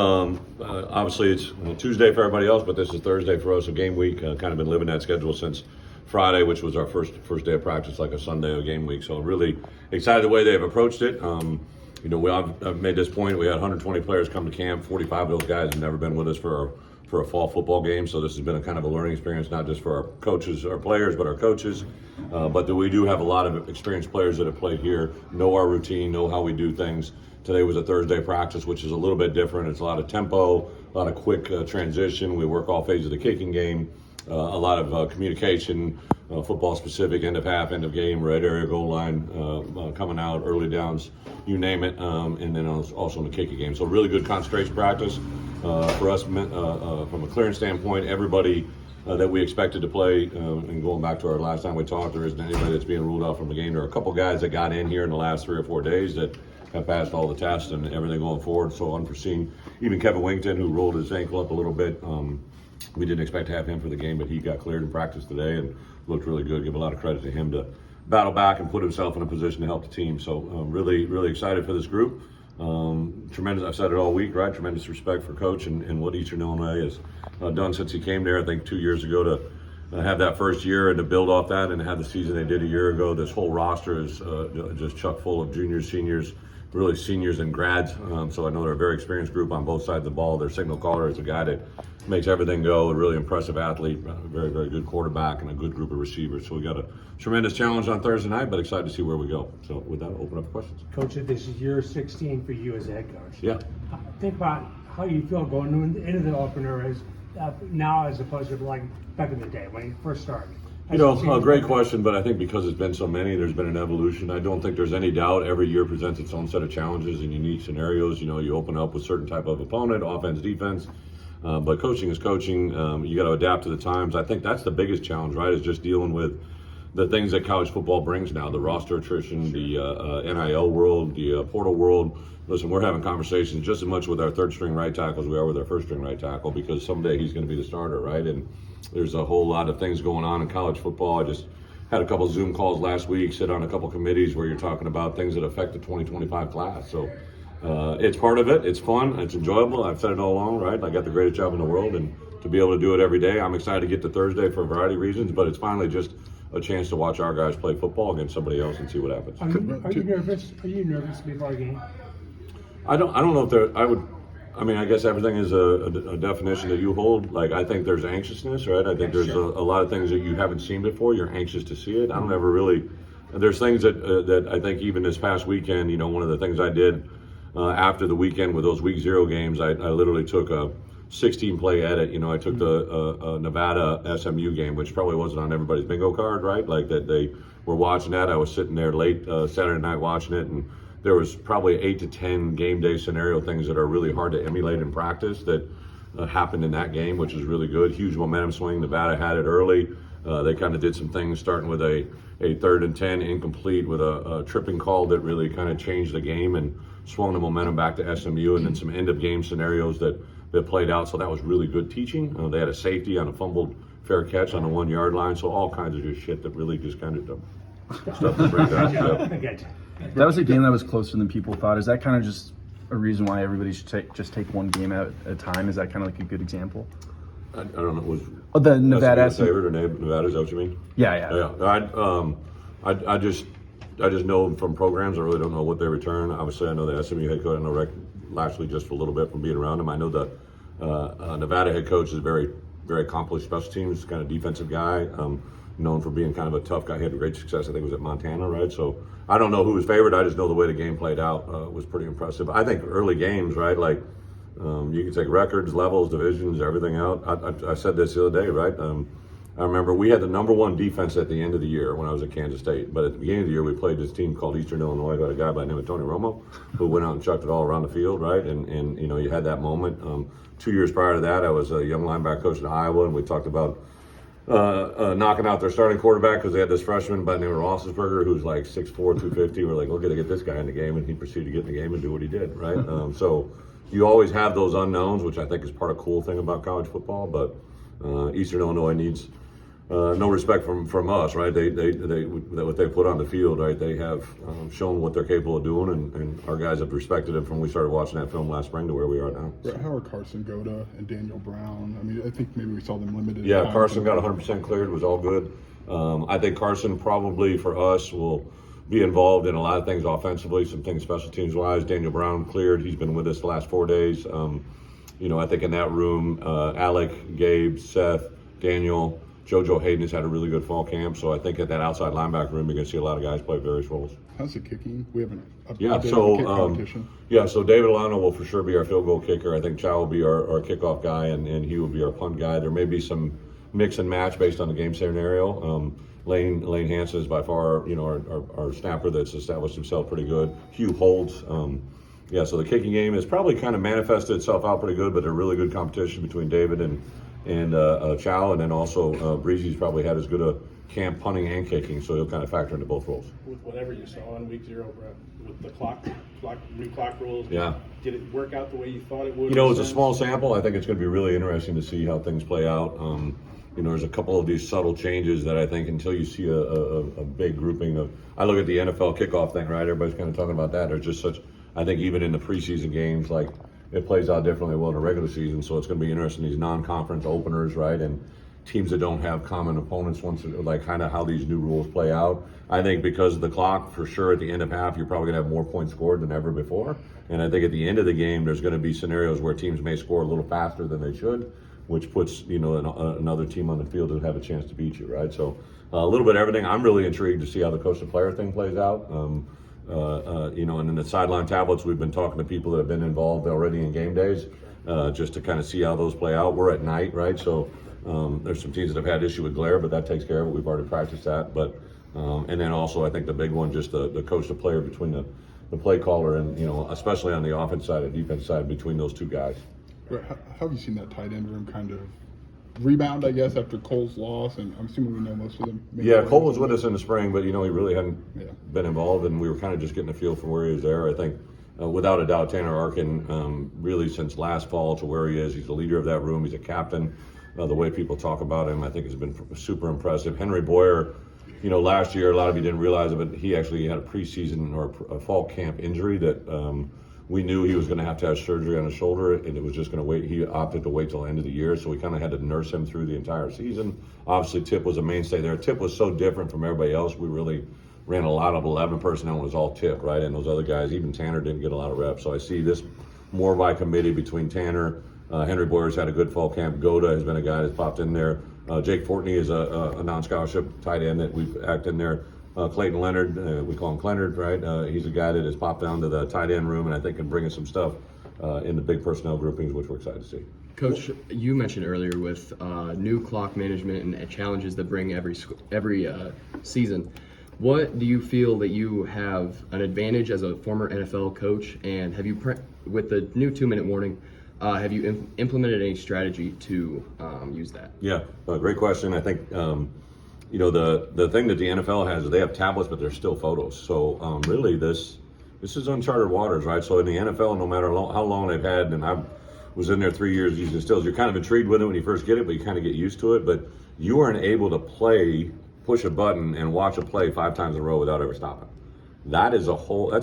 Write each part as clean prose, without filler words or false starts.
Obviously, it's Tuesday for everybody else, but this is Thursday for us, a game week. Kind of been living that schedule since Friday, which was our first day of practice, like a Sunday of game week. So really excited the way they've approached it. I've made this point. We had 120 players come to camp. 45 of those guys have never been with us for a fall football game. So this has been a kind of a learning experience, not just for our coaches, our players, but our coaches. But we do have a lot of experienced players that have played here, know our routine, know how we do things. Today was a Thursday practice, which is a little bit different. It's a lot of tempo, a lot of quick transition. We work all phases of the kicking game, a lot of communication, football specific, end of half, end of game, red area, goal line, coming out, early downs, you name it, and then also in the kicking game. So really good concentration practice for us from a clearance standpoint. Everybody that we expected to play, and going back to our last time we talked, there isn't anybody that's being ruled out from the game. There are a couple guys that got in here in the last 3 or 4 days that have passed all the tests and everything going forward, so unforeseen. Even Kevin Wington, who rolled his ankle up a little bit, we didn't expect to have him for the game, but he got cleared in practice today and looked really good. Give a lot of credit to him to battle back and put himself in a position to help the team. So really, really excited for this group. Tremendous, I've said it all week, right? Tremendous respect for Coach and what Eastern Illinois has done since he came there, I think 2 years ago, to have that first year and to build off that and have the season they did a year ago. This whole roster is just chock full of juniors, seniors, really seniors and grads. So I know they're a very experienced group on both sides of the ball. Their signal caller is a guy that makes everything go, a really impressive athlete, a very, very good quarterback, and a good group of receivers. So we got a tremendous challenge on Thursday night, but excited to see where we go. So with that, I'll open up for questions. Coach, this is year 16 for you as a head coach. Yeah. Think about how you feel going into the opener as now as opposed to like back in the day when you first started. Great question, but I think because it's been so many, there's been an evolution. I don't think there's any doubt. Every year presents its own set of challenges and unique scenarios. You open up with certain type of opponent, offense, defense, but coaching is coaching. You got to adapt to the times. I think that's the biggest challenge, right, is just dealing with the things that college football brings now, the roster attrition, the NIL world, the portal world. Listen, we're having conversations just as much with our third string right tackle as we are with our first string right tackle, because someday he's going to be the starter, right? And there's a whole lot of things going on in college football. I just had a couple of Zoom calls last week, sit on a couple of committees where you're talking about things that affect the 2025 class. So it's part of it. It's fun. It's enjoyable. I've said it all along, right? I got the greatest job in the world, and to be able to do it every day, I'm excited to get to Thursday for a variety of reasons, but it's finally just a chance to watch our guys play football against somebody else and see what happens. Are you nervous? Are you nervous before a game? I don't know if there. I guess everything is a definition that you hold. I think there's anxiousness, right? I think there's a lot of things that you haven't seen before. You're anxious to see it. I don't ever really. There's things that I think even this past weekend, one of the things I did after the weekend with those week 0 games, I literally took a 16-play edit. I took the Nevada SMU game, which probably wasn't on everybody's bingo card, right? That they were watching that. I was sitting there late Saturday night watching it, and there was probably 8 to 10 game day scenario things that are really hard to emulate in practice that happened in that game, which is really good. Huge momentum swing. Nevada had it early. They kind of did some things, starting with a 3rd and 10 incomplete with a tripping call that really kind of changed the game and swung the momentum back to SMU, and then some end of game scenarios that played out. So that was really good teaching. They had a safety on a fumbled fair catch on the 1 yard line. So all kinds of just shit that really just kind of stuff to bring down. That was a game that was closer than people thought. Is that kind of just a reason why everybody should just take one game at a time? Is that kind of like a good example? I don't know. Was the Nevada favorite or Nevada? Is that what you mean? Yeah. I just know from programs. I really don't know what they return. Obviously, I know the SMU head coach. I know Rick Lashley just for a little bit from being around him. I know the Nevada head coach is a very, very accomplished special teams kind of defensive guy. Known for being kind of a tough guy. He had great success, I think it was at Montana, right? So I don't know who was favored. I just know the way the game played out was pretty impressive. I think early games, right? You can take records, levels, divisions, everything out. I said this the other day, right? I remember we had the #1 defense at the end of the year when I was at Kansas State. But at the beginning of the year, we played this team called Eastern Illinois. We had a guy by the name of Tony Romo who went out and chucked it all around the field, right? And you had that moment. 2 years prior to that, I was a young linebacker coach in Iowa, and we talked about knocking out their starting quarterback because they had this freshman by the name of Roethlisberger who's like 6'4", 250. We're like, we're going to get this guy in the game, and he proceeded to get in the game and do what he did, right? So you always have those unknowns, which I think is part of the cool thing about college football. But Eastern Illinois needs no respect from us, right? They what they put on the field, right? They have shown what they're capable of doing, and our guys have respected it from when we started watching that film last spring to where we are now. How are Carson Goda and Daniel Brown? I mean, I think maybe we saw them limited. Yeah, Carson got 100% cleared, was all good. I think Carson probably for us will be involved in a lot of things offensively, some things special teams wise. Daniel Brown cleared. He's been with us the last 4 days. I think in that room, Alec, Gabe, Seth, Daniel, JoJo Hayden has had a really good fall camp. So I think at that outside linebacker room, you're going to see a lot of guys play various roles. How's the kicking? We haven't. So David Alano will for sure be our field goal kicker. I think Chow will be our kickoff guy, and he will be our punt guy. There may be some mix and match based on the game scenario. Lane Hansen is by far, our snapper that's established himself pretty good. Hugh Holtz. So the kicking game has probably kind of manifested itself out pretty good, but a really good competition between David and Chow, and then also Breezy's probably had as good a camp punting and kicking, so he'll kind of factor into both roles. With whatever you saw in week 0, Bret, with the new clock rules, yeah, did it work out the way you thought it would? It's a small sample. I think it's going to be really interesting to see how things play out. There's a couple of these subtle changes that I think until you see a big grouping of, I look at the NFL kickoff thing, right? Everybody's kind of talking about that. There's just such, I think even in the preseason games, like it plays out differently well in the regular season. So it's going to be interesting, these non-conference openers, right? And teams that don't have common opponents, once like kind of how these new rules play out. I think because of the clock, for sure, at the end of half, you're probably going to have more points scored than ever before. And I think at the end of the game, there's going to be scenarios where teams may score a little faster than they should, which puts another team on the field to have a chance to beat you, right? So a little bit of everything. I'm really intrigued to see how the coach to player thing plays out. And in the sideline tablets, we've been talking to people that have been involved already in game days, just to kind of see how those play out. We're at night, right? So there's some teams that have had issue with glare, but that takes care of it. We've already practiced that. But and then also I think the big one, just the coach to player between the play caller and especially on the offense side and defense side between those two guys. How have you seen that tight end room kind of rebound, I guess, after Cole's loss? And I'm assuming we know most of them. Yeah, Cole was with us in the spring, but he really hadn't been involved, and we were kind of just getting a feel from where he was there. I think, without a doubt, Tanner Arkin, really since last fall to where he is, he's the leader of that room. He's a captain. The way people talk about him, I think, has been super impressive. Henry Boyer, last year, a lot of you didn't realize it, but he actually had a preseason or a fall camp injury that we knew he was going to have surgery on his shoulder, and it was just going to wait. He opted to wait till the end of the year, so we kind of had to nurse him through the entire season. Obviously, Tip was a mainstay there. Tip was so different from everybody else. We really ran a lot of 11 personnel, and it was all Tip, right? And those other guys, even Tanner, didn't get a lot of reps. So I see this more by committee between Tanner. Henry Boyer's had a good fall camp. Goda has been a guy that's popped in there. Jake Fortney is a non-scholarship tight end that we've acted in there. Clayton Leonard, we call him Clennard, right? He's a guy that has popped down to the tight end room and I think can bring us some stuff in the big personnel groupings, which we're excited to see. Coach, you mentioned earlier with new clock management and challenges that bring every season. What do you feel that you have an advantage as a former NFL coach, and have you, with the new 2-minute warning, have you implemented any strategy to use that? Yeah, great question. I think the thing that the NFL has is they have tablets, but they're still photos. So really, this is uncharted waters, right? So in the NFL, no matter how long they've had, and I was in there 3 years using stills, you're kind of intrigued with it when you first get it, but you kind of get used to it. But you aren't able to push a button and watch a play 5 times in a row without ever stopping. That's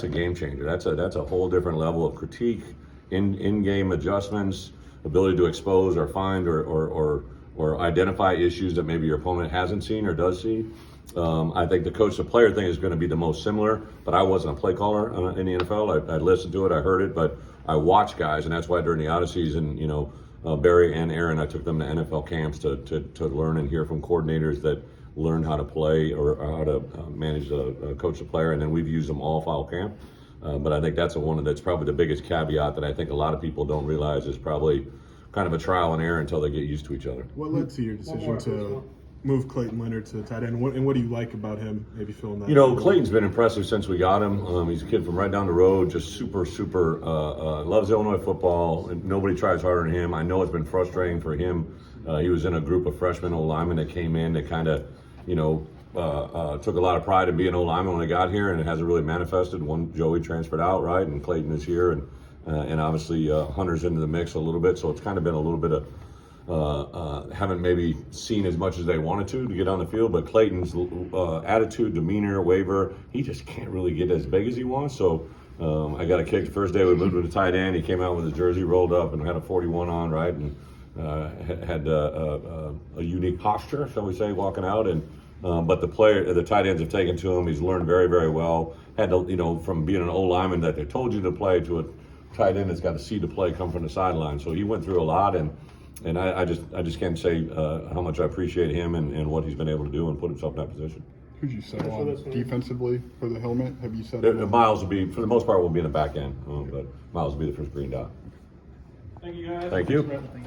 a game changer. That's a whole different level of critique, in-game adjustments, ability to expose or find or identify issues that maybe your opponent hasn't seen or does see. I think the coach to player thing is going to be the most similar, but I wasn't a play caller in the NFL. I listened to it, I heard it, but I watched guys, and that's why during the Odyssey season, Barry and Aaron, I took them to NFL camps to learn and hear from coordinators that learned how to play or how to manage the coach the player, and then we've used them all fall camp. But I think that's that's probably the biggest caveat that I think a lot of people don't realize is probably kind of a trial and error until they get used to each other. What led to your decision to move Clayton Leonard to the tight end, and what do you like about him? Maybe filling that. Clayton's been impressive since we got him. He's a kid from right down the road, just super loves Illinois football, and nobody tries harder than him. I know it's been frustrating for him. He was in a group of freshman O-linemen that came in that kind of, took a lot of pride in being O-lineman when they got here, and it hasn't really manifested. Joey transferred out, right, and Clayton is here, and obviously Hunter's into the mix a little bit, so it's kind of been a little bit of haven't maybe seen as much as they wanted to get on the field. But Clayton's attitude, demeanor, waiver, he just can't really get as big as he wants. So I got a kick the first day we moved him to tight end. He came out with his jersey rolled up and had a 41 on, right, and had a unique posture, shall we say, walking out. And but the tight ends have taken to him. He's learned very, very well. Had to, from being an old lineman that they told you to play to a tight end that's got to see the play come from the sideline. So he went through a lot, and I just can't say how much I appreciate him and what he's been able to do and put himself in that position. Who'd you settle on defensively for the helmet? Have you settled on? Miles will be, for the most part, will be in the back end, but Miles will be the first green dot. Thank you guys. Thank you. Thanks, Brett.